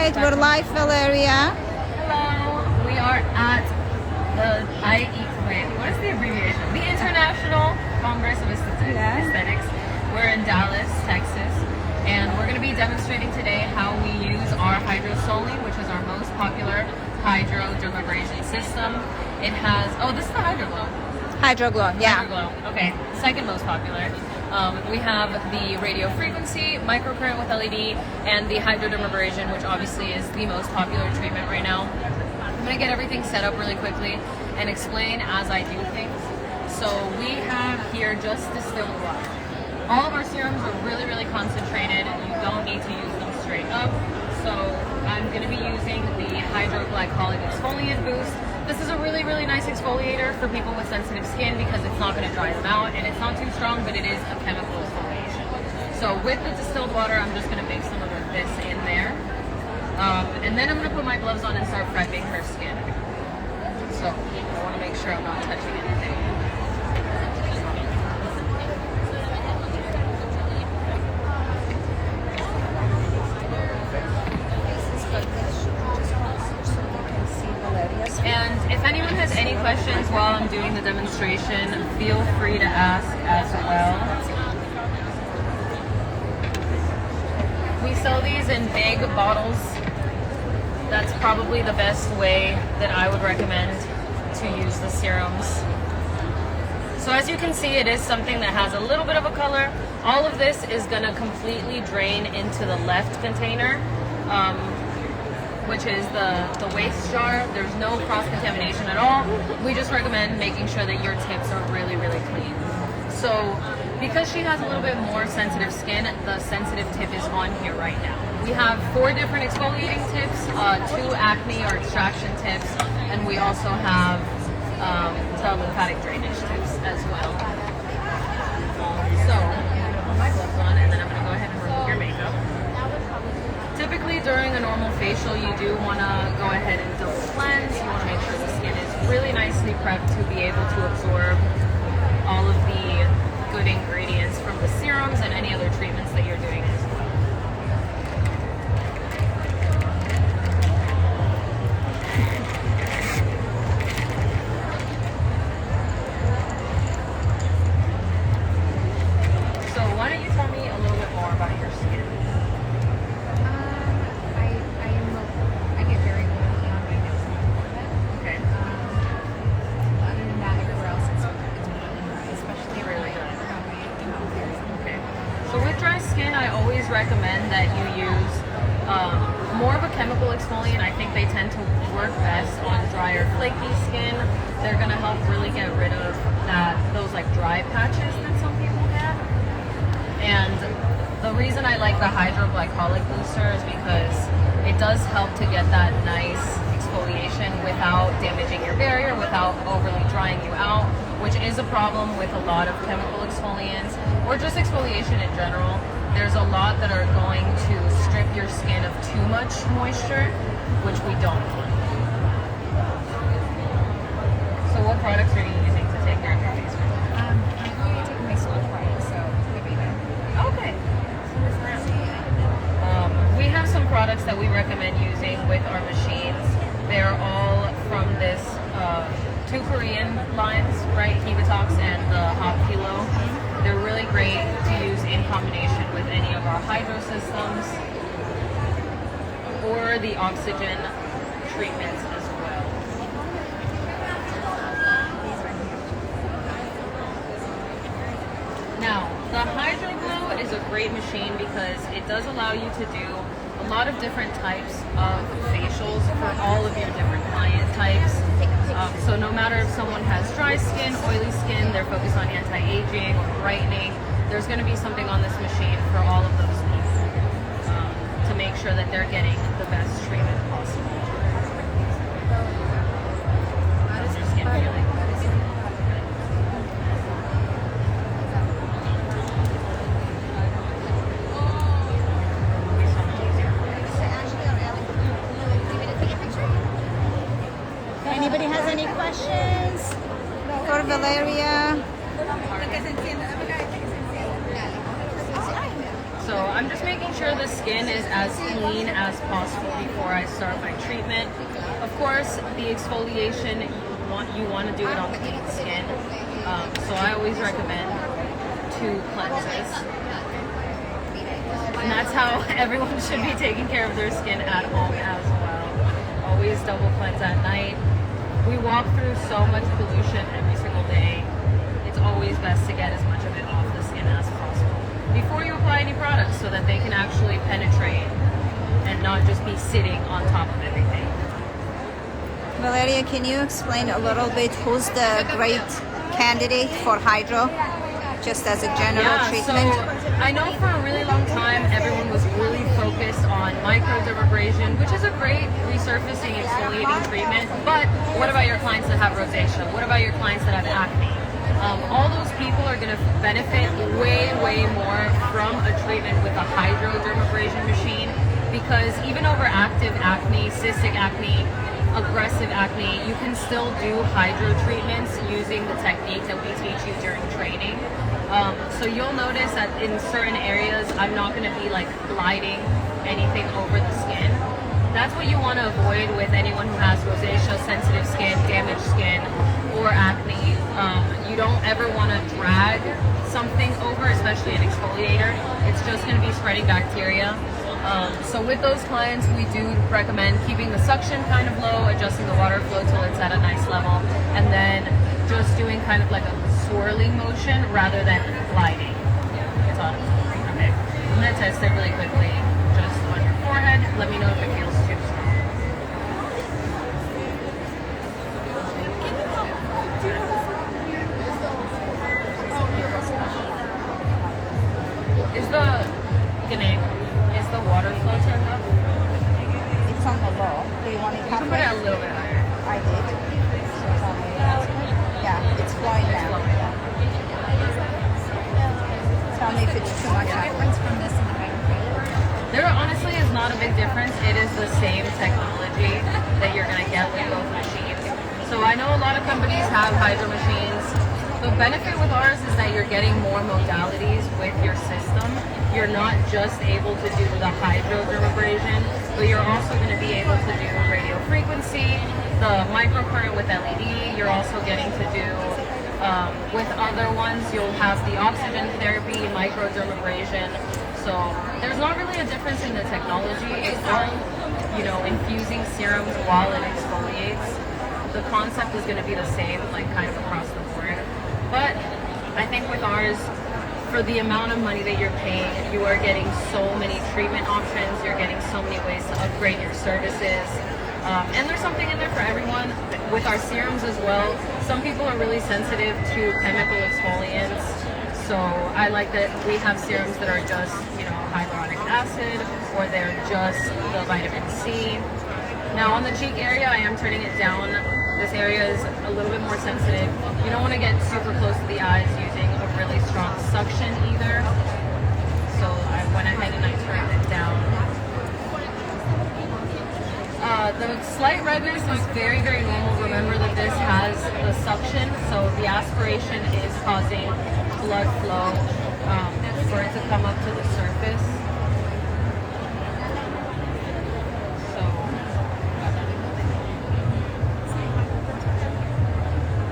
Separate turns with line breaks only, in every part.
right, we're live, Valeria.
Hello, we are at the what is the abbreviation? The International Congress of Aesthetics. We're in Dallas, Texas, and we're going to be demonstrating today how we use our Hydrosoli, which is our most popular Hydrodermabrasion system. It has, oh, this is the Hydroglow.
Hydroglow, yeah.
Hydroglow, okay, second most popular. We have the radio frequency, microcurrent with LED, and the hydrodermabrasion, which obviously is the most popular treatment right now. I'm going to get everything set up really quickly and explain as I do things. So we have here just distilled water. All of our serums are really, really concentrated. You don't need to use them straight up. So I'm going to be using the hydroglycolic exfoliant boost. This is a really, really nice exfoliator for people with sensitive skin because it's not going to dry them out and it's not too strong, but it is a chemical exfoliation. So with the distilled water, I'm just going to mix some of this in there. And then I'm going to put my gloves on and start prepping her skin. So I want to make sure I'm not touching anything. And if anyone has any questions while I'm doing the demonstration, feel free to ask as well. We sell these in big bottles. That's probably the best way that I would recommend to use the serums. So as you can see, it is something that has a little bit of a color. All of this is going to completely drain into the left container, which is the waste jar. There's no cross-contamination at all. We just recommend making sure that your tips are really, really clean. So because she has a little bit more sensitive skin, the sensitive tip is on here right now. We have 4 different exfoliating tips, 2 acne or extraction tips, and we also have the lymphatic drainage tips as well. So I'm gonna put my gloves on and then I'm gonna go ahead and remove your makeup. Typically during a normal facial, you do want to go ahead and double cleanse. You want to make sure the skin is really nicely prepped to be able to absorb all of the good ingredients from the serums and any other treatments that you're doing as well. So why don't you tell me a little bit more about your skin? I always recommend that you use more of a chemical exfoliant. I think they tend to work best on drier, flaky skin. They're going to help really get rid of those like dry patches that some people get. And the reason I like the hydroglycolic booster is because it does help to get that nice exfoliation without damaging your barrier, without overly drying you out, which is a problem with a lot of chemical exfoliants or just exfoliation in general. There's a lot that are going to strip your skin of too much moisture, which we don't want. So what products are you using to take care of your face?
I'm going to take my soap product, so maybe that.
Okay. We have some products that we recommend using with our machines. They're all from this 2 Korean lines, right? Hydrotox and the Hot Kilo. They're really great to use in combination with any of our hydro systems or the oxygen treatments as well. Now, the Hydroglow is a great machine because it does allow you to do a lot of different types of facials for all of your different client types. So no matter if someone has dry skin, oily skin, they're focused on anti-aging or brightening, there's going to be something on this machine for all of those people to make sure that they're getting the best treatment possible. How does your skin feel?
Anybody has any questions for Valeria?
So I'm just making sure the skin is as clean as possible before I start my treatment. Of course, the exfoliation, you want to do it on clean skin. So I always recommend 2 cleanses. And that's how everyone should be taking care of their skin at home as well. Always double cleanse at night. We walk through so much pollution every single day. It's always best to get as much of it off the skin as possible before you apply any products so that they can actually penetrate and not just be sitting on top of everything.
Valeria, can you explain a little bit who's the great candidate for hydro, just as a general treatment?
So I know for a really long time everyone was really focused on microdermabrasion, which is a great resurfacing exfoliating treatment, but what about your clients that have rosacea? What about your clients that have acne? All those people are going to benefit way more from a treatment with a hydrodermabrasion machine, because even over active acne, cystic acne, aggressive acne, you can still do hydro treatments using the technique that we teach you during training. So you'll notice that in certain areas, I'm not going to be like gliding anything over the skin. That's what you want to avoid with anyone who has rosacea, sensitive skin, damaged skin, or acne. You don't ever want to drag something over, especially an exfoliator. It's just going to be spreading bacteria. So with those clients, we do recommend keeping the suction kind of low, adjusting the water flow till it's at a nice level, and then just doing kind of like a swirling motion rather than gliding. So, okay, I'm going to test it really quickly, just on your forehead. Let me know if it feels too strong. Is the water flow turned up?
It's on the low. Do you want it
You can put
halfway?
it a little bit higher.
I did. So it's on the, yeah, it's flowing now. Tell me if it's too much.
What's the difference from this and the microphone?
There honestly is not a big difference. It is the same technology that you're going to get with both machines. So I know a lot of companies have hydro machines. The benefit with ours is that you're getting more modalities with your system. You're not just able to do the hydrodermabrasion, but you're also going to be able to do radio frequency, the microcurrent with LED. You're also getting to do, with other ones, you'll have the oxygen therapy, microdermabrasion. So there's not really a difference in the technology. It's all, infusing serums while it exfoliates. The concept is going to be the same, like kind of across the board. But I think with ours, for the amount of money that you're paying, you are getting so many treatment options. You're getting so many ways to upgrade your services. And there's something in there for everyone. With our serums as well, some people are really sensitive to chemical exfoliants. So I like that we have serums that are just, hyaluronic acid, or they're just the vitamin C. Now on the cheek area, I am turning it down. This area is a little bit more sensitive. You don't want to get super close to the eyes using a really strong suction either. So I went ahead and I turned it down. The slight redness is very normal. Remember that this has the suction, so the aspiration is causing blood flow for it to come up to the surface.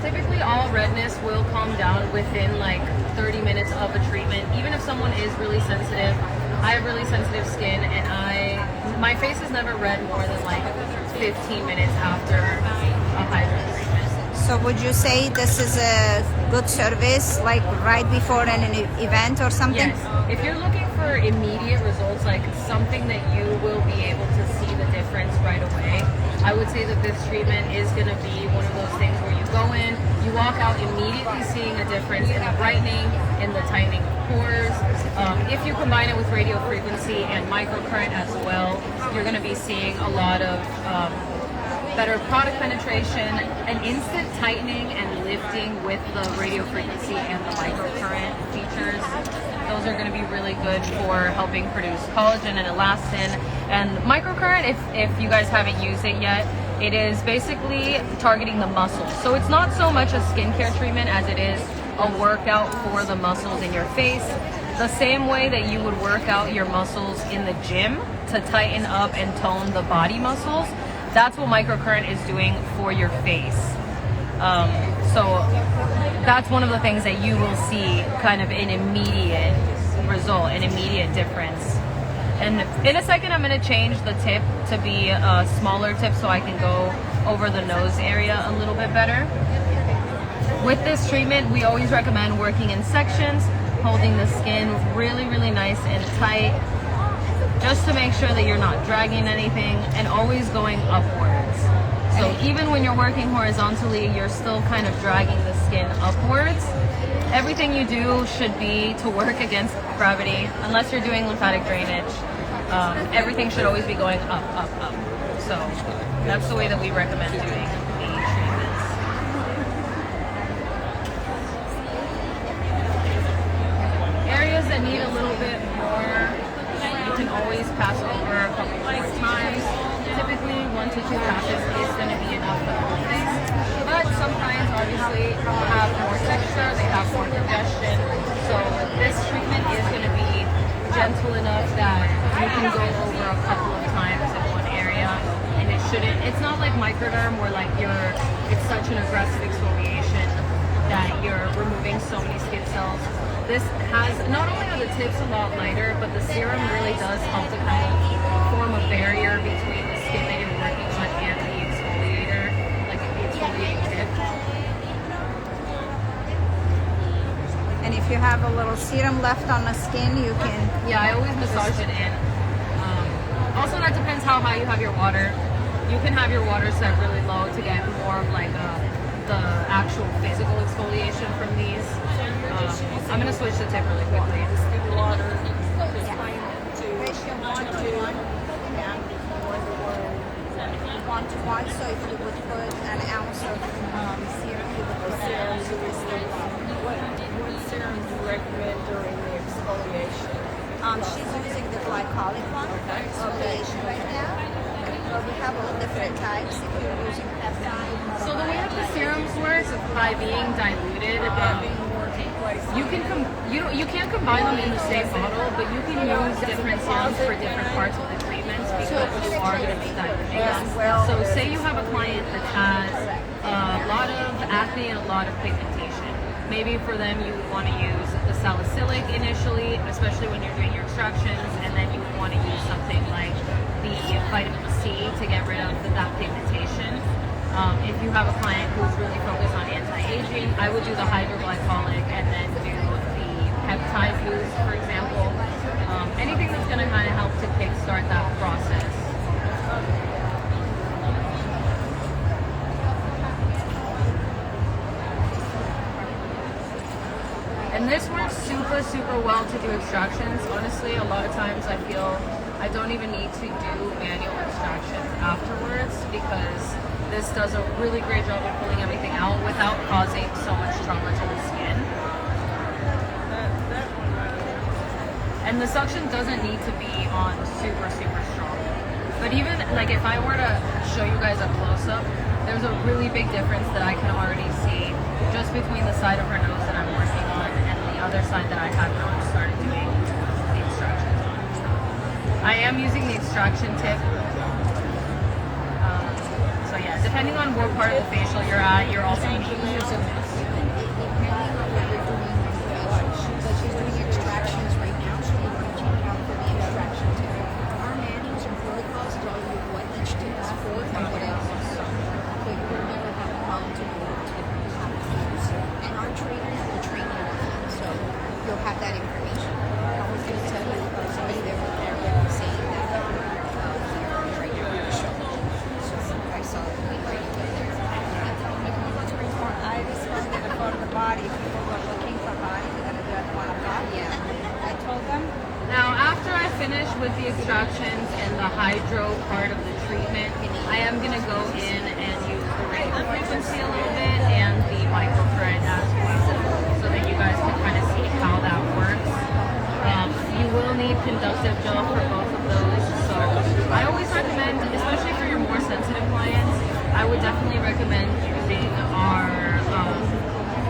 Typically all redness will calm down within like 30 minutes of a treatment. Even if someone is really sensitive, I have really sensitive skin, and my face is never red more than like 15 minutes after a hydro treatment.
So would you say this is a good service, like right before an event or something?
Yes. If you're looking for immediate results, like something that you will be able to see the difference right away, I would say that this treatment is going to be one of those things where you go in, you walk out immediately seeing a difference in the brightening, in the tightening of pores. If you combine it with radio frequency and microcurrent as well, you're going to be seeing a lot of better product penetration, an instant tightening and lifting with the radio frequency and the microcurrent features. Those are going to be really good for helping produce collagen and elastin. And microcurrent, if you guys haven't used it yet, it is basically targeting the muscles. So it's not so much a skincare treatment as it is a workout for the muscles in your face. the same way that you would work out your muscles in the gym to tighten up and tone the body muscles, that's what microcurrent is doing for your face. So that's one of the things that you will see kind of an immediate result, an immediate difference. And in a second, I'm going to change the tip to be a smaller tip so I can go over the nose area a little bit better. With this treatment, we always recommend working in sections, holding the skin really, really nice and tight, just to make sure that you're not dragging anything, and always going upwards. So even when you're working horizontally, you're still kind of dragging the skin upwards. Everything you do should be to work against gravity, unless you're doing lymphatic drainage. Everything should always be going up, up, up. So that's the way that we recommend doing the treatments. Areas that need a little bit more, you can always pass over a couple more times. Typically, 1 to 2 passes is going to be enough for the whole face. But some clients obviously have more texture, they have more congestion. So this treatment is going to be gentle enough that you can go over a couple of times in one area, and it's not like microderm where like it's such an aggressive exfoliation that you're removing so many skin cells. This has, not only are the tips a lot lighter, but the serum really does help to kind of form a barrier between the skin that you're working on and the exfoliator, like the exfoliating tip.
And if you have a little serum left on the skin, you can...
Yeah, I always massage it in. Also, that depends how high you have your water. You can have your water set really low to get more of like the actual physical exfoliation from these. I'm going to switch the tip really quickly.
Water is fine to ratio 1 to 1 and 1 to 1. So if you would put an ounce of serum, you would put serum to this. What serum do you recommend during the exfoliation?
She's using the glycolic one for exfoliation right now. But we have all different types. If you're using peptide.
So the way that the serums work by being diluted, you can't combine them in the same bottle, but you can use different serums for different parts of the treatments because you are going to be diluting them. So say you have a client that has a lot of acne and a lot of pigmentation. Maybe for them you would want to use the salicylic initially, especially when you're doing your extractions, and then you would want to use something like the vitamin C to get rid of that pigmentation. If you have a client who's really focused on anti-aging, I would do the hydroglycolic and then do the peptide boost, for example. Anything that's going to kind of help to kickstart that process. And this works super, super well to do extractions. Honestly, a lot of times I feel I don't even need to do manual extractions afterwards because this does a really great job of pulling everything out without causing so much trauma to the skin. And the suction doesn't need to be on super, super strong. But even like if I were to show you guys a close-up, there's a really big difference that I can already see just between the side of her nose that I'm working on and the other side that I had when I started doing the extractions on. I am using the extraction tip. So yeah, depending on what part of the facial you're at, you're also going to use this.
She's doing extractions right now, so we're going to check out for the extraction tip. Our manuals and protocols tell you what each tip is for and what else is so you'll never have a problem to know what tip you have to use. And our trainers will train you on that, so you'll have that information. I was going to tell you somebody that was there that was saying that here right here on the shoulder. So I saw it right there.
I responded for the body. People were looking for body. We're going to do it 1 o'clock.
Yeah.
I told them.
Now, after I finish with the extractions and the hydro part of the treatment, I am going to go in and use the radio frequency a little bit and the microcurrent as well, so that you guys can kind of see how that works. You will need conductive gel for both of those, so I always recommend, especially for your more sensitive clients, I would definitely recommend using our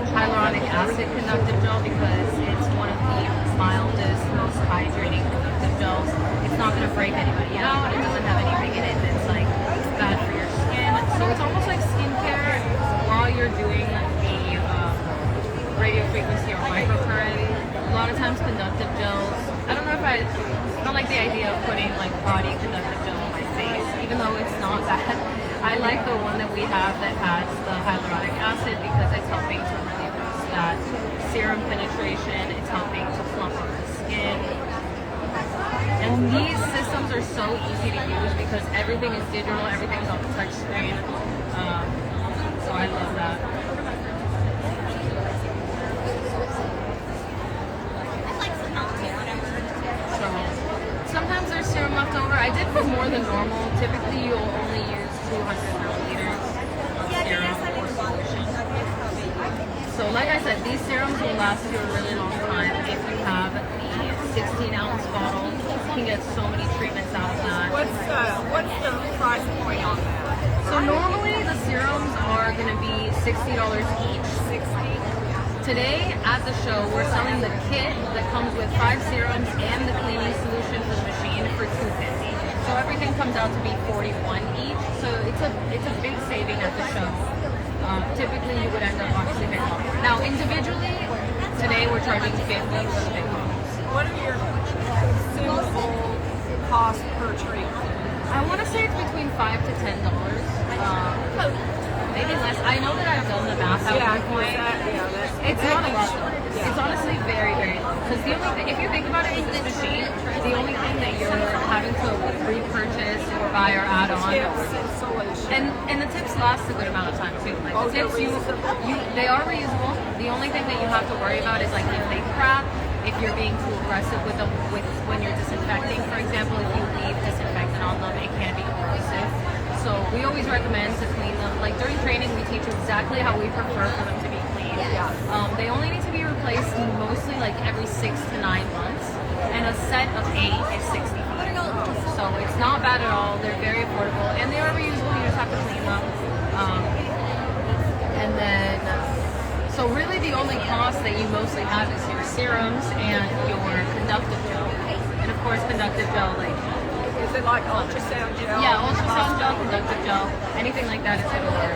hyaluronic acid conductive gel because it's one of the mildest, most hydrating conductive gels. It's not going to break anybody out. It doesn't have anything in it that's like bad for your skin. So it's almost like skincare while you're doing the radio frequency or microcurrent. A lot of times conductive gels. I don't know if I don't like the idea of putting like body conductive gel on my face, even though it's not bad. I like the one that we have that has the hyaluronic acid because it's helping to really boost that serum penetration. It's helping to plump up the skin. And these systems are so easy to use because everything is digital, everything's on the touch screen. So I love that. So sometimes there's serum left over. I did put more than normal. Typically you'll only use 200 milliliters of serum or solution. So like I said, these serums will last you a really long time if you have the 16-ounce bottle. You can get so many treatments out of that.
What's the price point on that?
So normally the serums are going to be $60 each.
60.
Today at the show, we're selling the kit that comes with 5 serums and the cleaning solution for the machine for $250. So everything comes out to be $41 each. So it's a big saving at the show. Typically you would end up obviously paying more. Now individually, today we're charging $50 for the big bottles.
What are your consumable cost per treatment?
I want to say it's between $5 to $10. Maybe less. I know that I've done the math at one point. It's not a lot though. It's honestly very, very low. Because the only thing, if you think about it with this machine, the only thing that you're having to repurchase or buy or add on, and the tips last a good amount of time too. Like the tips, they are reusable. The only thing that you have to worry about is like if they crack, if you're being too aggressive with them, when you're disinfecting, for example, if you leave disinfectant on them, it can be corrosive. So we always recommend to clean them. Like during training, we teach exactly how we prefer for them to be cleaned. They only need to be replaced mostly like every 6 to 9 months, and a set of 8 is $60. So it's not bad at all. They're very affordable, and they are reusable. You just have to clean them. And then, so really the only cost that you mostly have is your serums and your conductive gel, and of course conductive gel like.
Is it like ultrasound gel?
Yeah, ultrasound gel, conductive gel, anything like that is similar.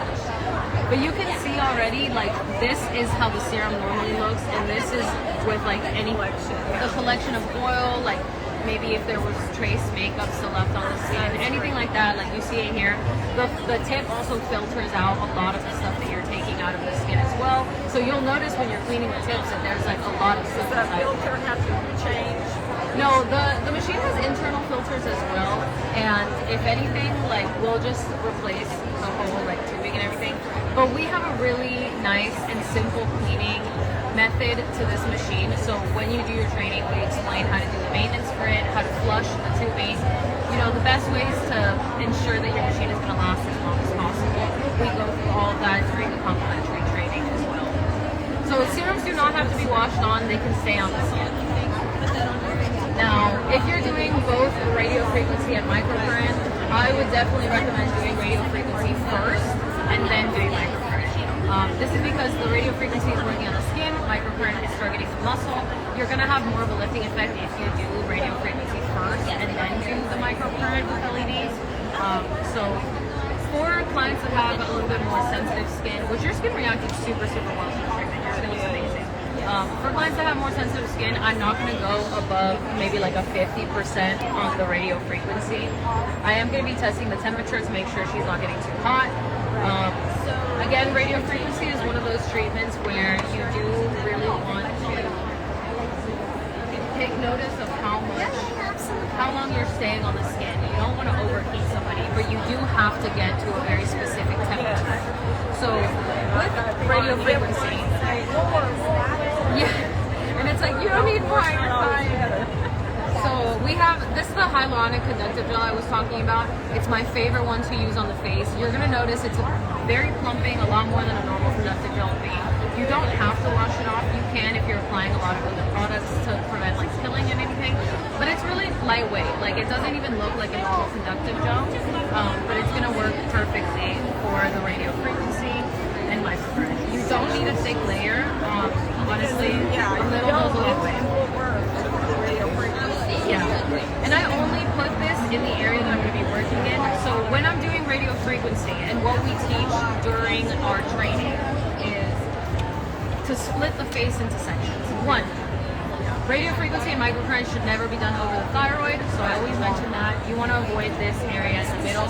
But you can see already, like, this is how the serum normally looks, and this is with, like, the collection of oil, like, maybe if there was trace makeup still left on the skin, anything like that, like you see it here. The tip also filters out a lot of the stuff that you're taking out of the skin as well. So you'll notice when you're cleaning the tips that there's, like, a lot of stuff.
Does that filter have to be changed?
No, the machine has internal filters as well, and if anything, like, we'll just replace the whole, like, tubing and everything. But we have a really nice and simple cleaning method to this machine. So when you do your training, we explain how to do the maintenance for it, how to flush the tubing, you know, the best ways to ensure that your machine is going to last as long as possible. We go through all of that during the complimentary training as well. So serums do not have to be washed on, they can stay on the skin. Now, if you're doing both radio frequency and microcurrent, I would definitely recommend doing radio frequency first and then doing microcurrent. This is because the radio frequency is working on the skin, microcurrent is targeting the muscle. You're going to have more of a lifting effect if you do radio frequency first and then do the microcurrent with LEDs. So for clients that have a little bit more sensitive skin, which your skin reacted super, super well to the treatment, your skin was amazing. For clients that have more sensitive skin, I'm not going to go above maybe like a 50% on the radio frequency. I am going to be testing the temperature to make sure she's not getting too hot. Again, radio frequency is one of those treatments where you do really want to take notice of how long you're staying on the skin. You don't want to overheat somebody, but you do have to get to a very specific temperature. So with radio frequency, yeah, and it's like, you don't need more, you're fine. So we have, this is the hyaluronic conductive gel I was talking about. It's my favorite one to use on the face. You're going to notice it's very plumping, a lot more than a normal conductive gel would be. You don't have to wash it off. You can if you're applying a lot of other products to prevent like spilling and anything. But it's really lightweight. Like it doesn't even look like a normal conductive gel, but it's going to work perfectly for the radio frequency and microcurrent. You don't need need a thick layer. Honestly,
Yeah,
a
you
little
don't,
goes a long
it's
way.
full work. Radio frequency.
Yeah, and I only put this in the area that I'm going to be working in. So when I'm doing radio frequency, and what we teach during our training is to split the face into sections. One, radio frequency and microcurrent should never be done over the thyroid, so I always mention that. You want to avoid this area in the middle.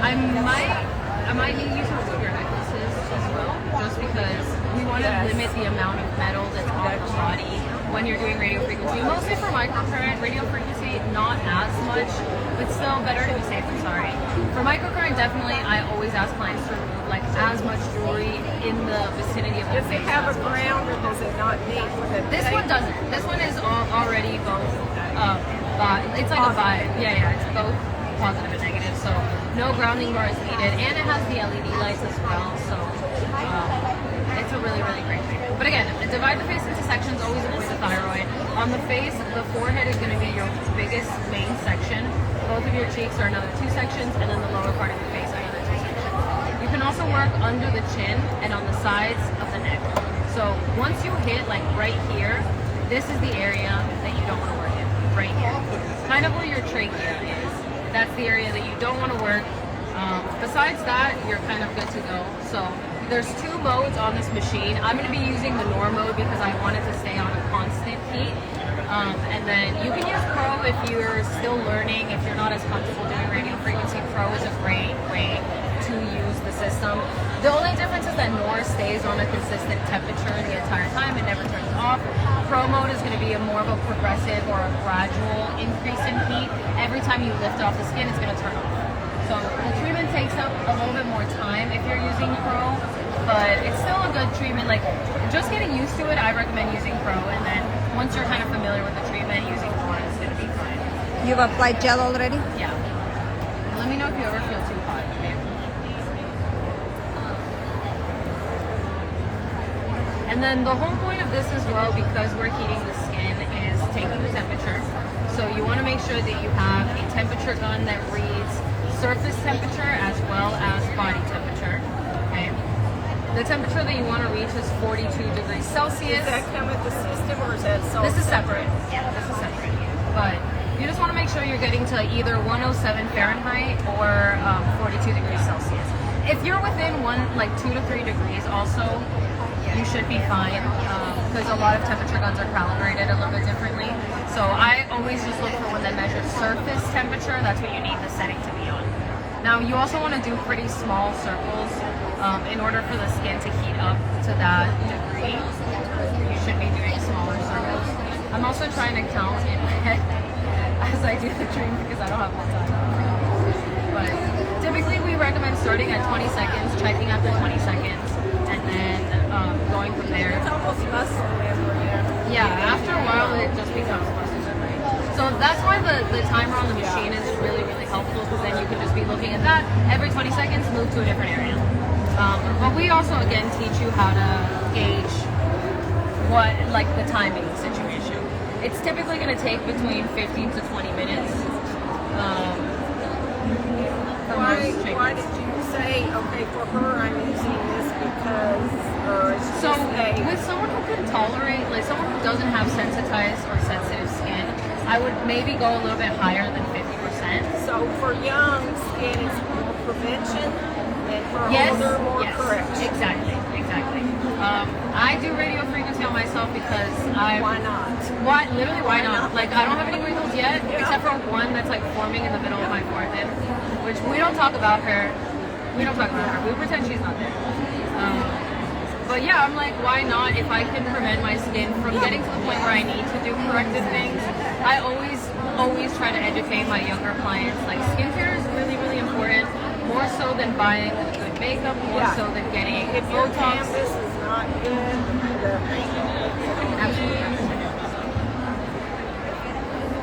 I might need you to remove your necklaces as well, just because we want to limit the amount of metal that's on the body when you're doing radio frequency. Mostly for microcurrent, radio frequency not as much, but still better to be safe than sorry. For microcurrent, definitely, I always ask clients to remove like as much jewelry in the vicinity of the
Does it
face.
have a
as possible.
ground or does it not need with it?
This one doesn't. This one is already both. It's like a vibe. Yeah, it's both positive and negative. So no grounding bar is needed, and it has the LED lights as well. So it's a really, really great treatment. But again, divide the face into sections. Always avoid the thyroid. On the face, the forehead is going to be your biggest main section. Both of your cheeks are another 2 sections, and then the lower part of the face are another 2 sections. You can also work under the chin and on the sides of the neck. So once you hit like right here, this is the area that you don't want to work in, right here. Kind of where your trachea is. That's the area that you don't want to work. Besides that, you're kind of good to go. So there's 2 modes on this machine. I'm going to be using the Norm mode because I want it to stay on a constant heat. And then you can use Pro if you're still learning, if you're not as comfortable doing radio frequency. Pro is a great way to use the system. The only difference is that Nor stays on a consistent temperature the entire time. It never turns off. Pro mode is going to be a more of a progressive or a gradual increase in heat. Every time you lift off the skin, it's going to turn off. So the treatment takes up a little bit more time if you're using Pro, but it's still a good treatment. Like, just getting used to it, I recommend using Pro, and then once you're kind of familiar with the treatment, using Nor is going to be fine.
You've applied gel already?
Yeah. Let me know if you ever feel too hot. Okay? And then the whole point of this as well, because we're heating the skin, is taking the temperature. So you want to make sure that you have a temperature gun that reads surface temperature as well as body temperature. Okay. The temperature that you want to reach is 42 degrees Celsius.
Does that come with the system or is that sold?
This is separate. Yeah, this is separate. But you just want to make sure you're getting to either 107 Fahrenheit or 42 degrees Celsius. If you're within 2 to 3 degrees, also you should be fine because a lot of temperature guns are calibrated a little bit differently. So I always just look for one that measures surface temperature. That's what you need the setting to be on. Now you also want to do pretty small circles in order for the skin to heat up to that degree. You should be doing smaller circles. I'm also trying to count in my head as I do the treatment because I don't have much time. But typically we recommend starting at 20 seconds, checking after 20 seconds, and then going from there.
It's almost muscle memory.
Yeah, after a while it just becomes muscle memory. So that's why the timer on the machine is really, really helpful because then you can just be looking at that. Every 20 seconds, move to a different area. But we also, again, teach you how to gauge the timing situation. It's typically going to take between 15 to 20 minutes.
Why did you say, okay, for her I'm using this because,
So with someone who can tolerate, like someone who doesn't have sensitized or sensitive skin, I would maybe go a little bit higher than 50%.
So for young skin, it's more prevention, and for older, more correction.
Exactly. I do radio frequency on myself because
Why not?
Literally, why not? Like, I don't have any wrinkles yet, except for one that's like forming in the middle of my forehead, which we don't talk about her. We pretend she's not there. But yeah, I'm like, why not? If I can prevent my skin from getting to the point where I need to do corrective things, I always try to educate my younger clients. Like, skincare is really, really important, more so than buying good makeup, more so than getting
If your
Botox.
canvas is not good,
Absolutely.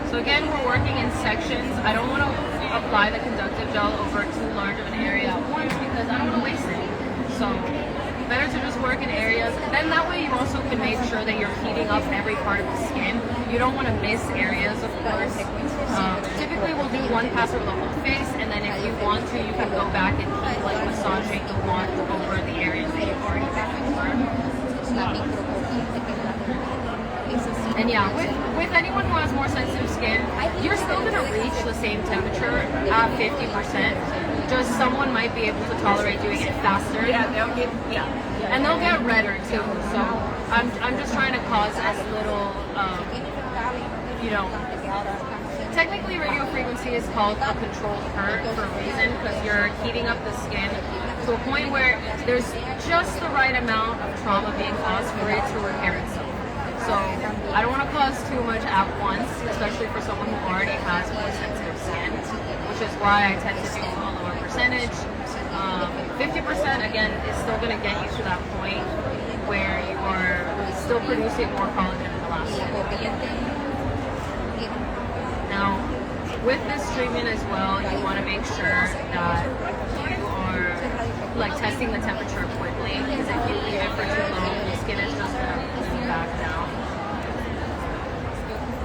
So again, we're working in sections. I don't want to apply the conductive gel over too large of an area at once because I don't want to waste it. So better to just work in areas. Then that way you also can make sure that you're heating up every part of the skin. You don't want to miss areas, of course. Typically we'll do one pass over the whole face, and then if you want to, you can go back and keep like massaging the wand over the areas that you've already been. And yeah, with anyone who has more sensitive skin, you're still going to reach the same temperature at 50%. Just someone might be able to tolerate doing it faster.
Yeah, they'll get
And they'll get redder too. So I'm just trying to cause as little, you know. Technically, radio frequency is called a controlled hurt for a reason, because you're heating up the skin to a point where there's just the right amount of trauma being caused for it to repair itself. So I don't want to cause too much at once, especially for someone who already has more sensitive skin, which is why I tend to do a lower percentage. 50% again is still going to get you to that point where you are still producing more collagen in the last one. Now, with this treatment as well, you want to make sure that you are like testing the temperature quickly, because if you leave it for too long, the skin is just going to cool back down.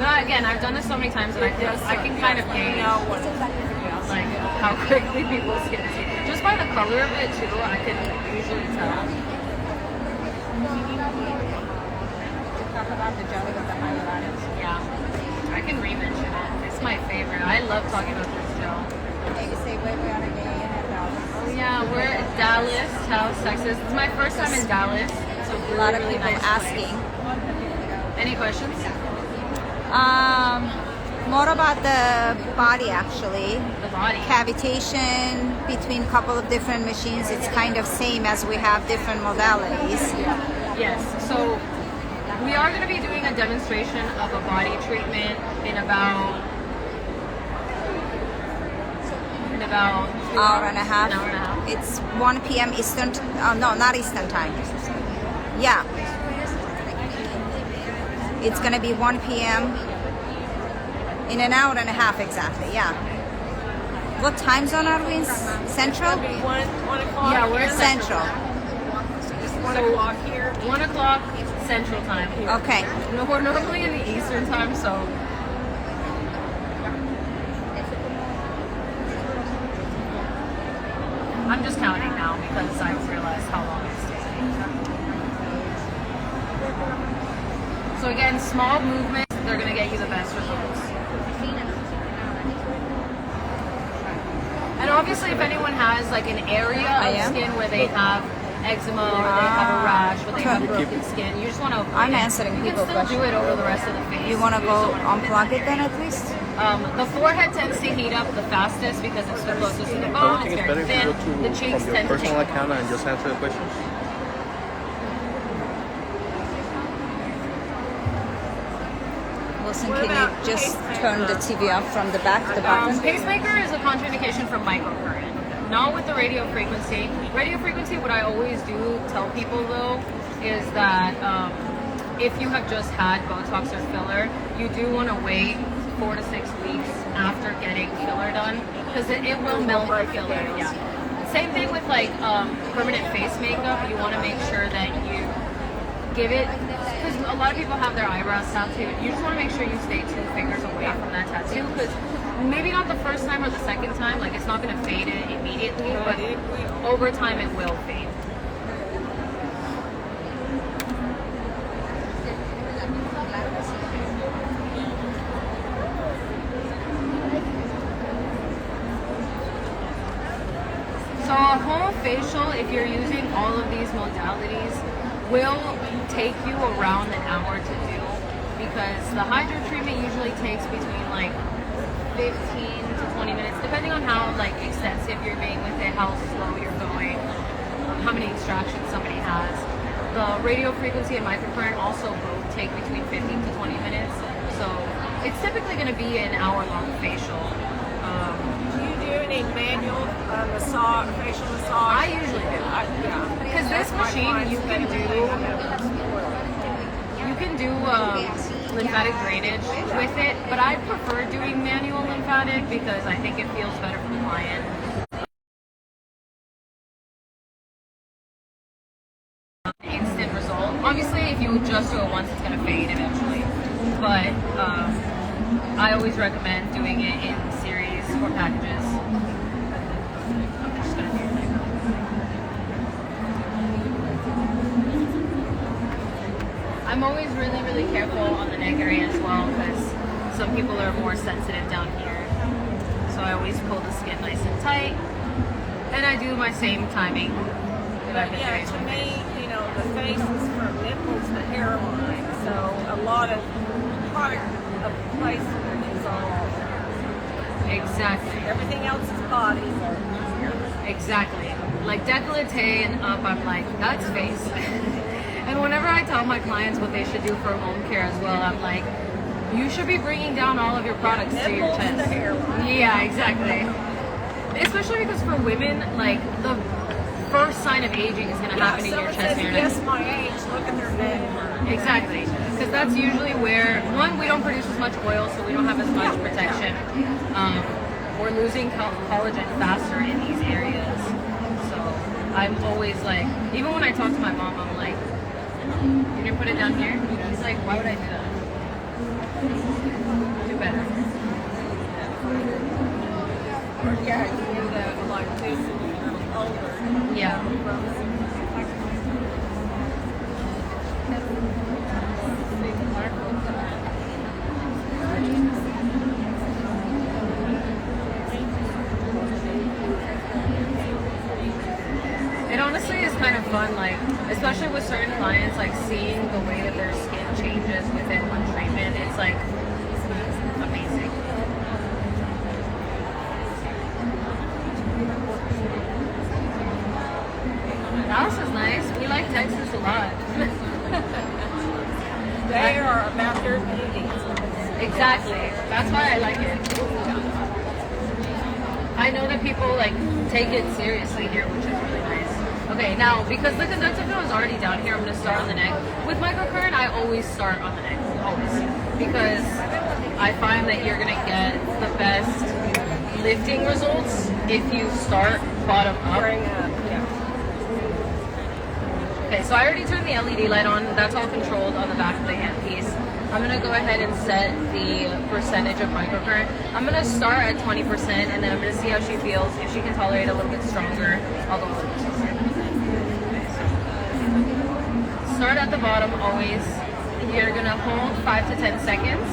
But again, I've done this so many times that I can kind of gauge like how quickly people's skin is heating. Just by the color of it too, I can usually tell.
Talk about the jelly with the hyaluronics.
Yeah, I can re-mention it. It's my favorite. I love talking about this gel.
Maybe say where we are again in Dallas.
Oh yeah, we're at Dallas, Dallas, Texas. It's my first time in Dallas. It's
A lot of people
nice
asking.
place. Any questions?
More about the body actually.
The body.
Cavitation between a couple of different machines. It's kind of same as we have different modalities.
Yes. So we are going to be doing a demonstration of a body treatment in about
Hour and a half.
An hour and a half.
It's 1 p.m. Eastern. No, not Eastern time. Yeah. It's gonna be 1 p.m. in an hour and a half exactly. Yeah. What time zone are we in? Central?
1 o'clock.
Yeah, we're in
Central.
1 o'clock here.
1 o'clock Central time.
Okay.
No, we're normally in the Eastern time, so. I'm just counting now because I realized how long it's taking. So again, small movements, they're going to get you the best results. And obviously if anyone has like an area of skin where they have eczema or they have a rash or they have broken skin, you just want to avoid
I'm
it.
answering
You
people
can still do it over the rest of the face.
You want to
You
go
just don't wanna
unplug it then at least?
The forehead tends to heat up the fastest because it's the closest to the bone.
Don't you
It's
think it's
very
better if
thin.
you
The
go
cheeks
from your
tend to
personal
take
account and just answer the questions?
Wilson,
What
can
about
you just
pacemaker?
turn the TV off from the back, the button?
Pacemaker is a contraindication from microcurrent, not with the radio frequency. Radio frequency, what I always do tell people though, is that if you have just had Botox or filler, you do want to wait 4 to 6 weeks after getting filler done, because it will melt the filler. Yeah. Same thing with like permanent face makeup. You want to make sure that you give it, because a lot of people have their eyebrows tattooed. You just want to make sure you stay 2 fingers away from that tattoo, because maybe not the first time or the second time, like it's not going to fade it immediately, but over time it will fade. So a whole facial, if you're using all of these modalities, will take you around an hour to do, because the hydro treatment usually takes between like 15 to 20 minutes, depending on how like extensive you're being with it, how slow you're going, how many extractions somebody has. The radio frequency and microcurrent also both take between 15 to 20 minutes, so it's typically going to be an hour-long facial.
Do you do any manual massage, facial massage?
I usually do.
Yeah.
Because this machine, you can do lymphatic drainage with it, but I prefer doing manual lymphatic because I think it feels better for the client. Instant result. Obviously, if you just do it once, it's going to fade eventually. But I always recommend doing it in series or packages. I'm just going to do it. I'm always really, really careful on the neck area as well because some people are more sensitive down here. So I always pull the skin nice and tight. And I do my same timing.
But yeah, to me, you know, the face is from nipples to hairline. So a lot of product of placement is all over.
Exactly.
Everything else is body.
Exactly. Like décolleté and up, I'm like, that's face. And whenever I tell my clients what they should do for home care as well, I'm like, you should be bringing down all of your products to your
Nipples
chest.
to hairline.
Yeah, exactly. Especially because for women, like the first sign of aging is going to happen in your chest and your neck.
Yes, my age. Look at their neck.
Exactly. Because that's usually where, one, we don't produce as much oil, so we don't have as much protection. We're losing collagen faster in these areas. So I'm always like, even when I talk to my mom, I'm like, you didn't put it down here? She's like, why would I do that? Do better.
Yeah, you end up like this when you're older.
Yeah. It honestly is kind of fun, like, especially with certain clients, like seeing the way that their skin changes within one treatment. It's like amazing. Dallas is nice. We like Texas a lot.
They are about their beauty.
Exactly. That's why I like it. I know that people like take it seriously here, which is really nice. Okay, now because the conductive film is already down here, I'm going to start on the neck. With microcurrent, I always start on the neck, always, because I find that you're going to get the best lifting results if you start bottom up.
Bring up, yeah.
Okay, so I already turned the LED light on. That's all controlled on the back of the handpiece. I'm going to go ahead and set the percentage of microcurrent. I'm going to start at 20% and then I'm going to see how she feels. If she can tolerate a little bit stronger, I'll go a little bit stronger. Start at the bottom always. You're going to hold 5 to 10 seconds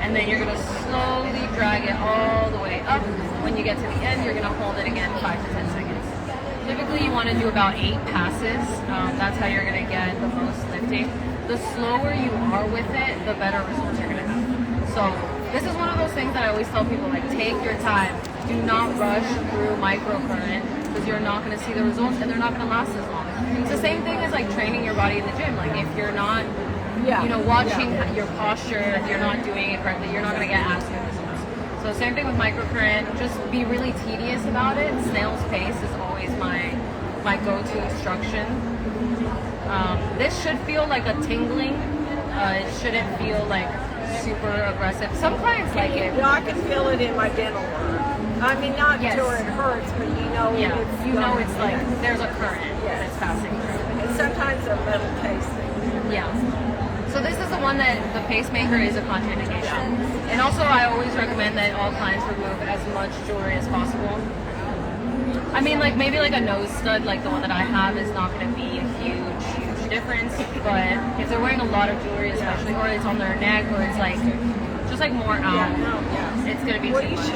and then you're going to slowly drag it all the way up. When you get to the end, you're going to hold it again 5 to 10 seconds. Typically you want to do about 8 passes. That's how you're going to get the most lifting. The slower you are with it, the better results you're going to have. So this is one of those things that I always tell people, like, take your time. Do not rush through microcurrent because you're not going to see the results and they're not going to last as long. It's the same thing as like training your body in the gym. Like if you're not, watching your posture, if you're not doing it correctly, you're not going to get as good results. So same thing with microcurrent. Just be really tedious about it. Snail's pace is always my go-to instruction. This should feel like a tingling. It shouldn't feel like super aggressive. Some clients like it.
Yeah, I can feel it in my dental work. I mean, not to where it hurts, but you know it's
like there's a current that's passing through.
And sometimes a metal casing.
Yeah. So this is the one that the pacemaker is a contraindication. And also I always recommend that all clients remove as much jewelry as possible. I mean, like maybe like a nose stud, like the one that I have, is not going to be a huge difference. But if they're wearing a lot of jewelry, especially, or it's on their neck, or it's like just like more out, it's going to be too much.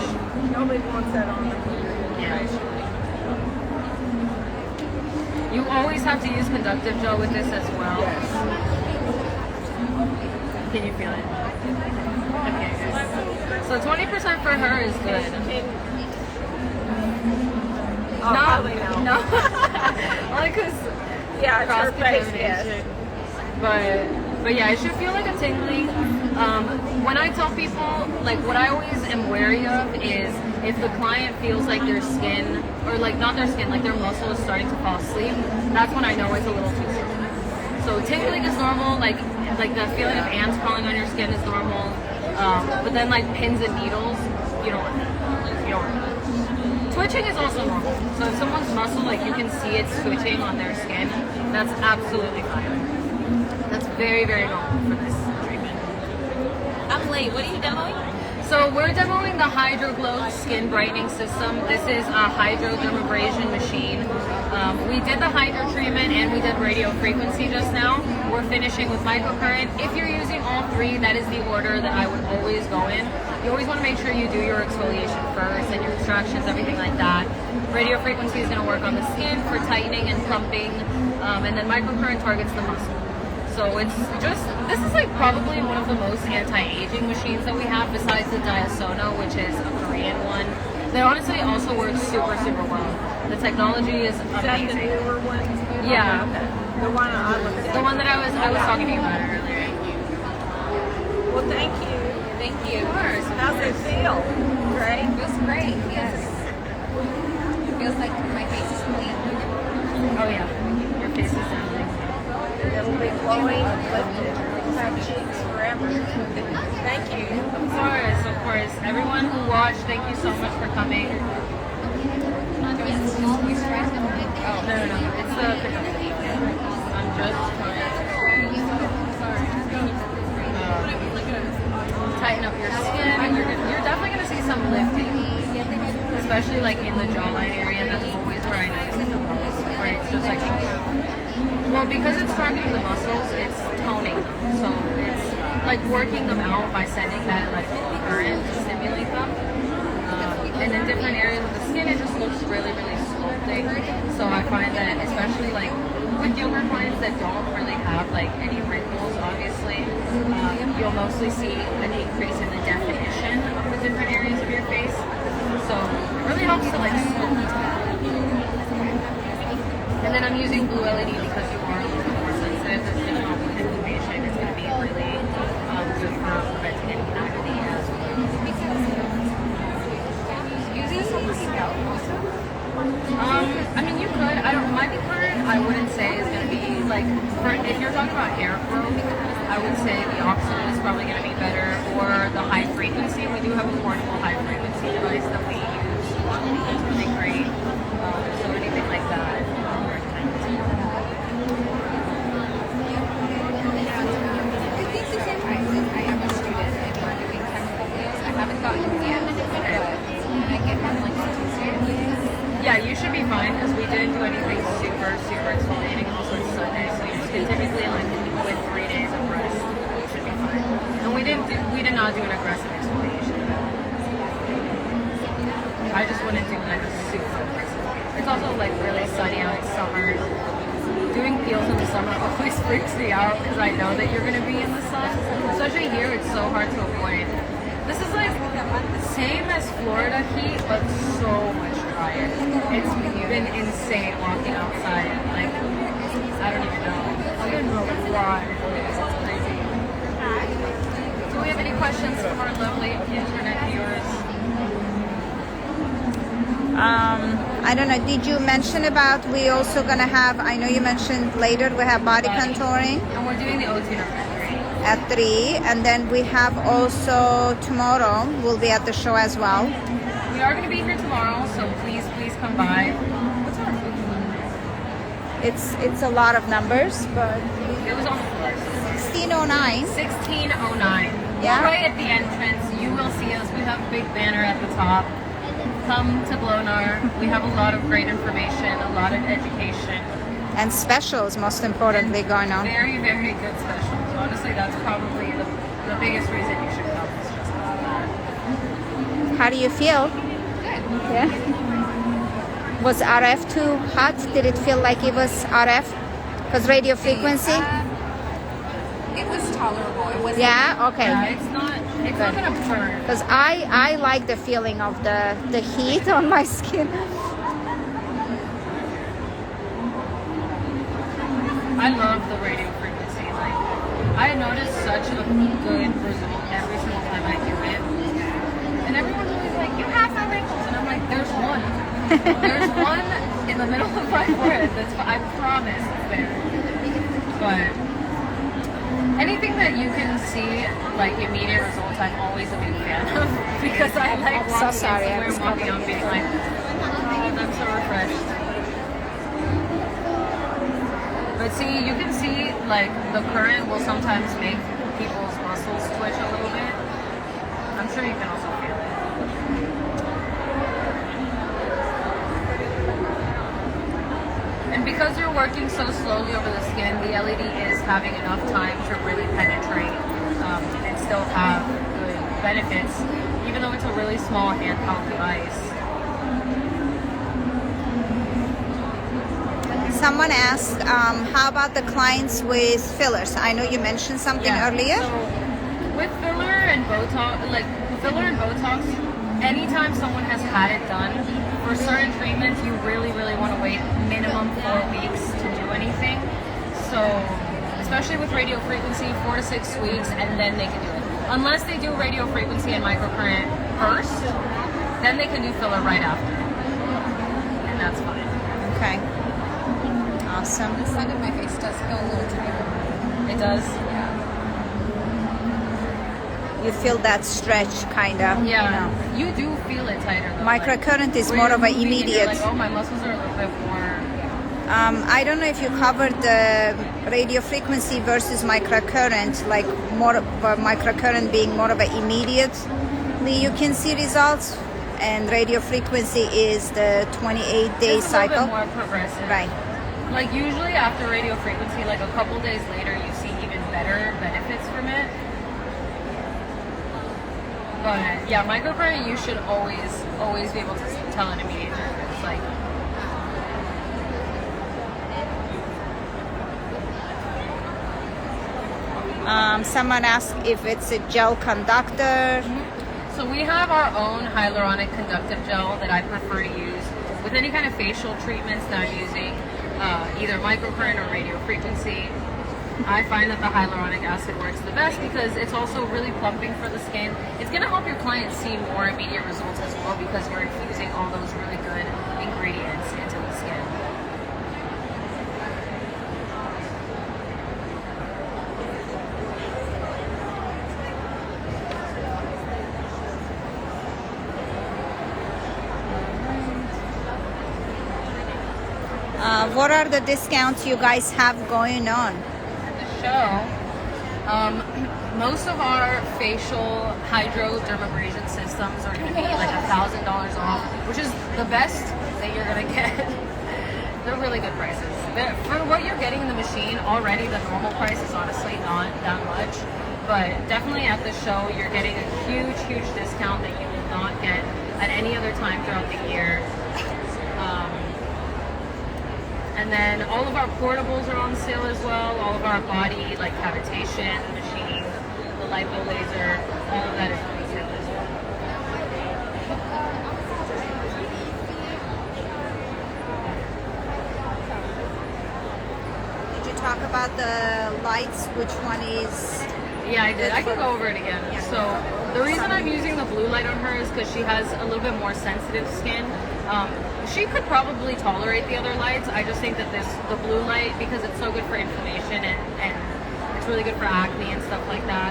Nobody wants that on their
You always have to use conductive gel with this as well.
Yes.
Can you feel it? Okay, good. So 20% for her is good.
Probably no.
Only because
it's her face, yes.
But yeah, it should feel like a tingling. When I tell people, like what I always am wary of is if the client feels like their skin, or like not their skin, like their muscle is starting to fall asleep, that's when I know it's a little too strong. So tingling is normal, like the feeling of ants crawling on your skin is normal. But then like pins and needles, you don't want that. You don't want that. Twitching is also normal. So if someone's muscle, like you can see it's twitching on their skin, that's absolutely fine. That's very, very normal for this treatment.
I'm late. What are you demoing?
So we're demoing the Hydroglow Skin Brightening System. This is a hydrodermabrasion machine. We did the hydro treatment and we did radio frequency just now. We're finishing with microcurrent. If you're using all three, that is the order that I would always go in. You always want to make sure you do your exfoliation first and your extractions, everything like that. Radio frequency is going to work on the skin for tightening and plumping, and then microcurrent targets the muscle. So it's just, this is like probably one of the most anti-aging machines that we have besides the Diasono, which is a Korean one. That honestly also works super, super well. The technology is amazing.
Is that the newer one?
Yeah.
Okay. The one I looked at.
The one that I was talking to you about earlier.
Well, thank you.
Thank you. Of course.
How's it feel? Great?
Feels great, yes. Feels like my face is clean.
Oh yeah. Your face is sounding.
It'll be glowing, uplifted, have cheeks forever. Thank you.
Of course. Everyone who watched, thank you so much for coming. Oh, no. It's the pickup. I'm just trying to tighten up your skin. You're definitely going to see some lifting, especially like in the jawline area. That's always where I notice it the most, where it's just like, well, because it's targeting the muscles, it's toning them. So it's like working them out by sending that electrical current to stimulate them. And in different areas of the skin, it just looks really, really sculpting. So I find that especially like with younger clients that don't really have like any wrinkles, obviously, you'll mostly see an increase in the definition of the different areas of your face. So it really helps to like sculpt. And then I'm using blue LED because you are a little bit more sensitive. There's going to help with inflammation. It's going to be really good for preventing any acne as well. I mean, you could. My current, I wouldn't say is going to be like, if you're talking about hair growth, I would say the opposite is probably going to be better, or the high frequency. We do have a portable high frequency device that we use. It's really great. So anything like that. Yeah, you should be fine because we didn't do anything super, super exfoliating. Also, it's Sunday, so you just can typically like with 3 days of rest, you should be fine. And we did not do an aggressive exfoliation. I just wouldn't do like a super aggressive. It's also like really sunny out. It's summer. Doing peels in the summer always freaks me out because I know that you're gonna be in the sun. Especially here, it's so hard to avoid. This is like the same as Florida heat, but so much drier. It's been insane walking outside. Like, I don't even know. I don't know why. It's crazy. Do we have any questions from our lovely internet viewers?
I don't know, did you mention about we also gonna have, I know you mentioned later we have body contouring
And we're doing the O2
at 3, and then we have also tomorrow we'll be at the show as well.
We are going to be here tomorrow, so please come by. What's our food?
It's a lot of numbers, but
It was on the floor.
1609.
1609.
Yeah.
Right at the entrance, you will see us. We have a big banner at the top. Come to Glonar. We have a lot of great information, a lot of education.
And specials, most importantly, going on.
Very, very good specials. Honestly, that's probably the biggest reason you should come. Is just that.
How do you feel?
Good.
Yeah. Was RF too hot? Did it feel like it was RF? Because radio frequency?
It was tolerable. It wasn't.
Yeah. Okay.
Yeah, it's not gonna burn.
Because I like the feeling of the heat on my skin.
I love the radio frequency. Like, I noticed such a good result every single time I do it. And everyone's always like, you have no wrinkles. And I'm like, there's one. There's one in the middle of my forehead. I promise it's there. But anything that you can see, like, immediate results, I'm always a big fan of. Because I like
So
walking
sorry, I
somewhere,
was
walking out being like, oh, I'm so refreshed. But see, you can see, like, the current will sometimes make people's muscles twitch a little bit. I'm sure you can also feel it. And because you're working so slowly over the skin, the LED is having enough time to really penetrate and still have good benefits, even though it's a really small handheld device.
Someone asked, how about the clients with fillers? I know you mentioned something earlier.
So with filler and Botox, anytime someone has had it done, for certain treatments, you really, really want to wait minimum 4 weeks to do anything. So, especially with radio frequency, 4 to 6 weeks, and then they can do it. Unless they do radio frequency and microcurrent first, then they can do filler right after. And that's fine.
Okay. Awesome.
The side of my face does feel a little tighter.
It does?
You feel that stretch, kind of.
Yeah. You do feel it tighter, though.
Microcurrent is
where
more
you're
of an
moving and you're
immediate.
like, oh, my muscles are a little bit more...
I don't know if you covered the radio frequency versus microcurrent, like more of a microcurrent being more of an immediately you can see results, and radio frequency is the 28-day
It's
cycle.
a little bit more progressive.
Right.
Like usually after radio frequency, like a couple days later, you see even better benefits from it. But yeah, microcurrent, you should always be able to tell an immediate difference. Like,
Someone asked if it's a gel conductor.
so we have our own hyaluronic conductive gel that I prefer to use with any kind of facial treatments that I'm using, either microcurrent or radio frequency. I find that the hyaluronic acid works the best because it's also really plumping for the skin. It's going to help your clients see more immediate results as well because you're infusing all those really good ingredients into the skin.
What are the discounts you guys have going on?
Show, most of our facial hydrodermabrasion systems are going to be like $1,000 off, which is the best that you're going to get. They're really good prices. For what you're getting in the machine, already the normal price is honestly not that much, but definitely at the show you're getting a huge, huge discount that you will not get at any other time throughout the year. And then all of our portables are on sale as well. All of our body, like cavitation machine, the lipo laser, all of that is on sale as well.
Did you talk about the lights? Which one is?
Yeah, I did. I can go over it again.
Yeah.
So the reason I'm using the blue light on her is because she has a little bit more sensitive skin. She could probably tolerate the other lights. I just think that the blue light, because it's so good for inflammation and it's really good for acne and stuff like that,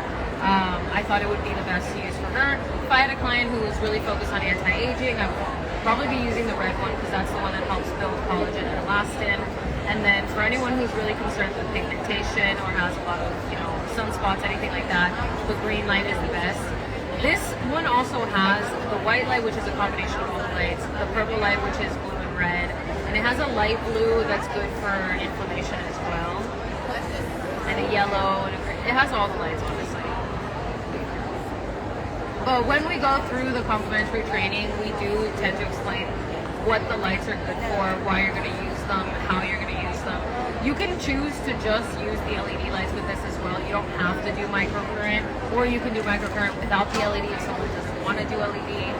I thought it would be the best to use for her. If I had a client who was really focused on anti-aging, I would probably be using the red one because that's the one that helps build collagen and elastin. And then for anyone who's really concerned with pigmentation or has a lot of, sunspots, anything like that, the green light is the best. This one also has the white light, which is a combination of all the lights, the purple light, which is blue and red, and it has a light blue that's good for inflammation as well, and a yellow, and it has all the lights on the site. But when we go through the complimentary training, we do tend to explain what the lights are good for, why you're going to use them, how you're going to use them. You can choose to just use the LED lights with this as well. You don't have to do microcurrent, or you can do microcurrent without the LED if someone doesn't want to do LED.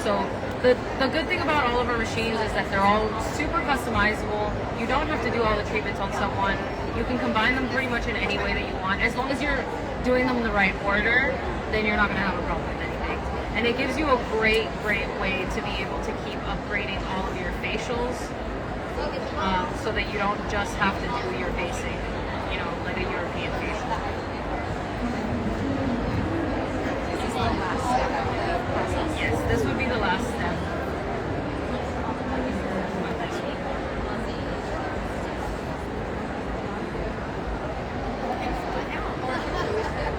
So the good thing about all of our machines is that they're all super customizable. You don't have to do all the treatments on someone. You can combine them pretty much in any way that you want. As long as you're doing them in the right order, then you're not going to have a problem with anything. And it gives you a great, great way to be able to keep upgrading all of your facials. So that you don't just have to do your basic, like a European facial.
This is the last step of the process.
Yes, this would be the last step.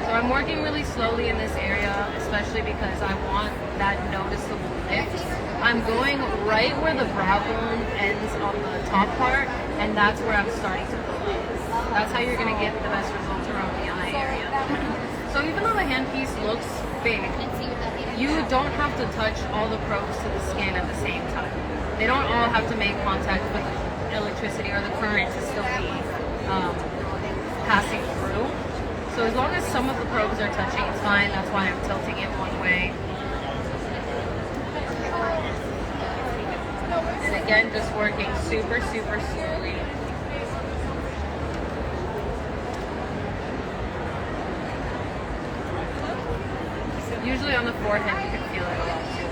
So I'm I'm working really slowly in this area, especially because I want that noticeable lift. I'm going right where the brow bone ends on the top part, and that's where I'm starting to pull in. That's how you're going to get the best results around the eye area. So even though the handpiece looks big, you don't have to touch all the probes to the skin at the same time. They don't all have to make contact with the electricity or the current to still be passing through. So as long as some of the probes are touching, it's fine. That's why I'm tilting it one way. And again, just working super, super slowly. Usually on the forehead, you can feel it a lot too.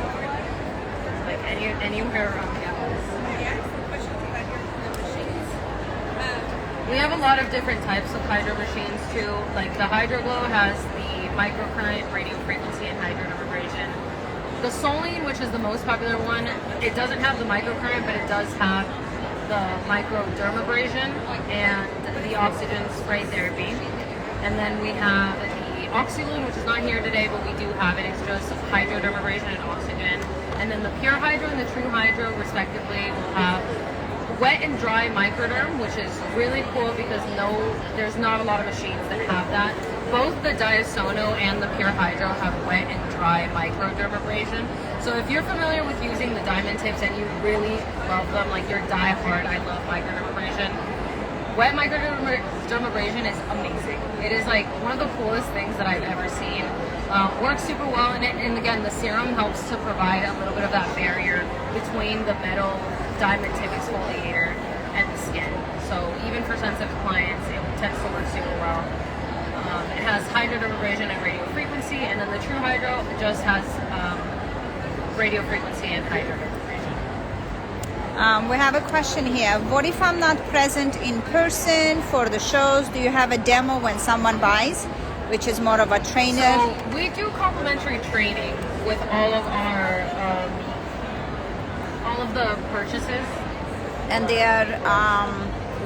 Like anywhere around the eyes. We have a lot of different types of hydro machines too. Like the Hydroglow has the microcurrent, radio frequency, and hydrodermabrasion. The Soline, which is the most popular one, it doesn't have the microcurrent, but it does have the microdermabrasion and the oxygen spray therapy. And then we have the Oxyloon, which is not here today, but we do have it. It's just hydrodermabrasion and oxygen. And then the Pure Hydro and the True Hydro, respectively, will have wet and dry microderm, which is really cool because there's not a lot of machines that have that. Both the Diasono and the Pure Hydro have wet and dry microdermabrasion. So if you're familiar with using the diamond tips and you really love them, like you're die hard, I love microdermabrasion. Wet microdermabrasion is amazing. It is like one of the coolest things that I've ever seen. Works super well in it, and again, the serum helps to provide a little bit of that barrier between the metal diamond tip exfoliator and the skin. So even for sensitive clients, it tends to work super well. It has hydrodermabrasion and radio frequency, and then the True Hydro just has radio frequency and hydrodermabrasion.
We have a question here. What if I'm not present in person for the shows? Do you have a demo when someone buys, which is more of a trainer?
So we do complimentary training with all of our all of the purchases.
And they are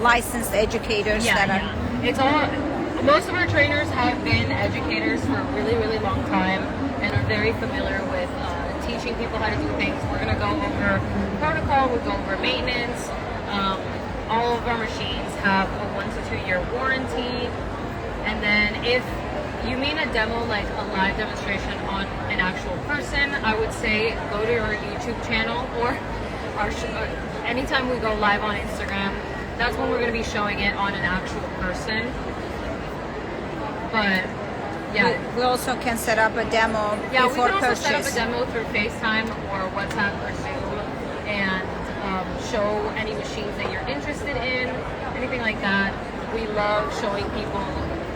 licensed educators that are...
It's all. Most of our trainers have been educators for a really, really long time and are very familiar with teaching people how to do things. We're going to go over protocol, we'll go over maintenance. All of our machines have a 1 to 2 year warranty. And then if you mean a demo, like a live demonstration on an actual person, I would say go to our YouTube channel or anytime we go live on Instagram, that's when we're going to be showing it on an actual person. But yeah,
we also can set up a demo
yeah,
before
we can also
purchase.
set up a demo through FaceTime or WhatsApp or Zoom and show any machines that you're interested in, anything like that. We love showing people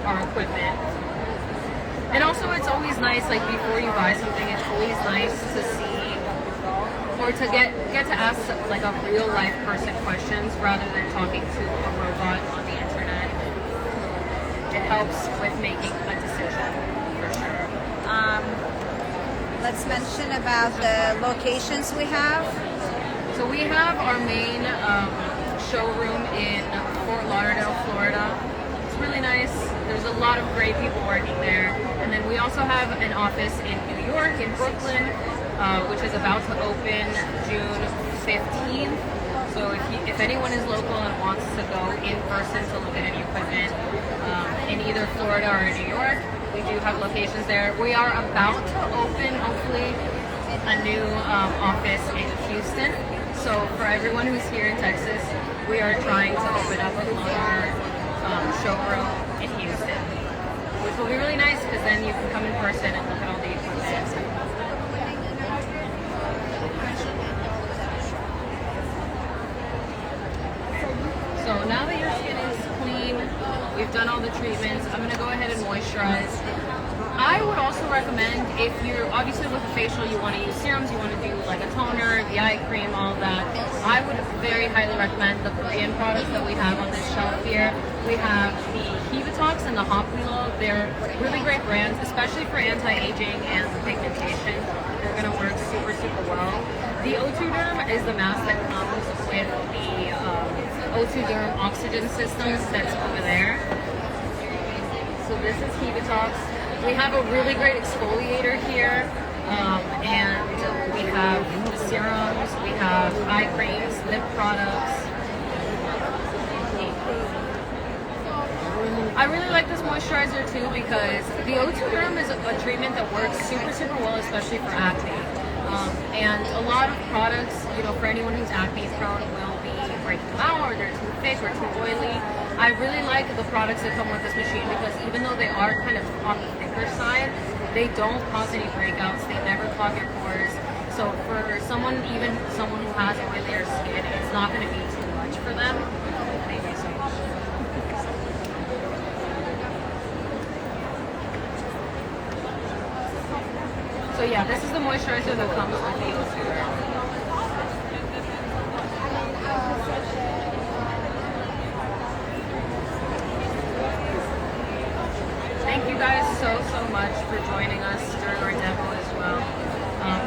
our equipment. And also it's always nice, like before you buy something, it's always nice to see or to get to ask like a real life person questions rather than talking to a robot on the internet. It helps with making a decision for sure.
Let's mention about the locations we have.
So we have our main showroom in Fort Lauderdale, Florida. It's really nice. There's a lot of great people working there. And then we also have an office in New York, in Brooklyn, which is about to open June 15th. So if anyone is local and wants to go in person to look at any equipment in either Florida or New York, we do have locations there. We are about to open, hopefully, a new office in Houston. So for everyone who's here in Texas, we are trying to open up a larger showroom in Houston, which will be really nice because then you can come in person and look at all the equipment. So now that your skin is clean, we've done all the treatments, I'm going to go ahead and moisturize. I would also recommend, if you're obviously with a facial, you want to use serums, you want to do like a toner, the eye cream, all of that. I would very highly recommend the Korean products that we have on this shelf here. We have the Hydrodermabrasion and the Hydroglow. They're really great brands, especially for anti-aging and pigmentation. They're going to work super, super well. The oh-so-derm is the mask that comes with the oh-so-derm oxygen system that's over there. So this is Hydrodermabrasion. We have a really great exfoliator here, and we have the serums, we have eye creams, lip products. I really like this moisturizer too because the oh-so-glowy is a treatment that works super, super well, especially for acne. And a lot of products, you know, for anyone who's acne prone will be breaking out or they're too thick or too oily. I really like the products that come with this machine because even though they are kind of on the thicker side, they don't cause any breakouts. They never clog your pores. So for someone, even someone who has oilier skin, it's not going to be too much for them. Thank you so much. So yeah, this is the moisturizer that comes with the oh-so-glowy. Thank you guys so much for joining us during our demo as well.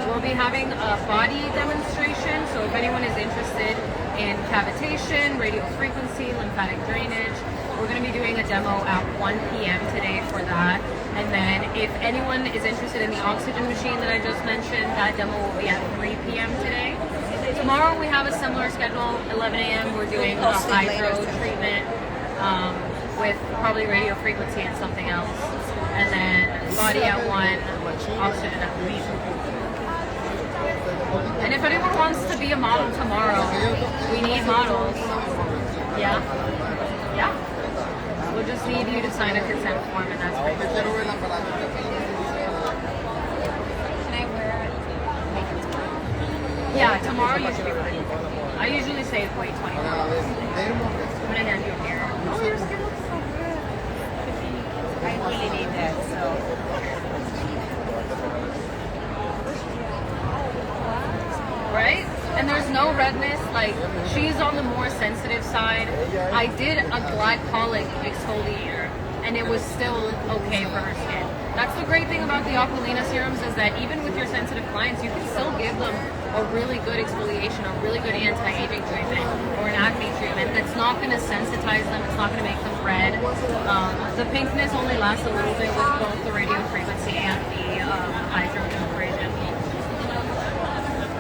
We'll be having a body demonstration, so if anyone is interested in cavitation, radio frequency, lymphatic drainage, we're going to be doing a demo at 1 p.m. today for that. And then if anyone is interested in the oxygen machine that I just mentioned, that demo will be at 3 p.m. today. Tomorrow we have a similar schedule, 11 a.m. We're doing a hydro treatment with probably radio frequency and something else. And then body at 1, oxygen at 3. And if anyone wants to be a model tomorrow, we need models. Yeah? Yeah? We'll just need you to sign a consent form and that's pretty much it.
Can I wear makeup tomorrow?
Yeah, tomorrow you should be fine. I usually say wait 20 minutes. I'm gonna hand you a mirror. Oh, your skin looks so good.
I really need that, so.
Right? And there's no redness, like she's on the more sensitive side. I did a glycolic exfoliator and it was still okay for her skin. That's the great thing about the Aquilina serums is that even with your sensitive clients, you can still give them a really good exfoliation, a really good anti-aging treatment or an acne treatment that's not going to sensitize them, it's not going to make them red. The pinkness only lasts a little bit with both the radio frequency and the hydrodermabrasion.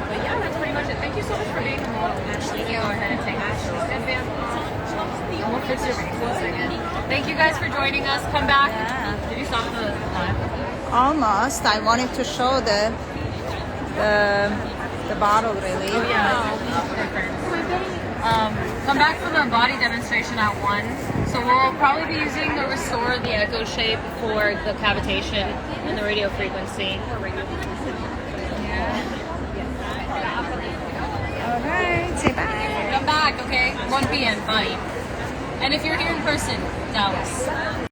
But yeah, that's pretty much it. Thank you so much for being a model. Ashley, go ahead and take Ashley. We'll fix your face in a second. Thank you guys for joining us. Come back.
Yeah.
Did you stop the live?
Almost. I wanted to show the bottle really.
Oh yeah. Come back for the body demonstration at 1. So we'll probably be using the Restore, the Echo Shape for the cavitation and the radio frequency.
Alright, say bye.
Come back, okay? 1 p.m. Bye. And if you're here in person, Dallas.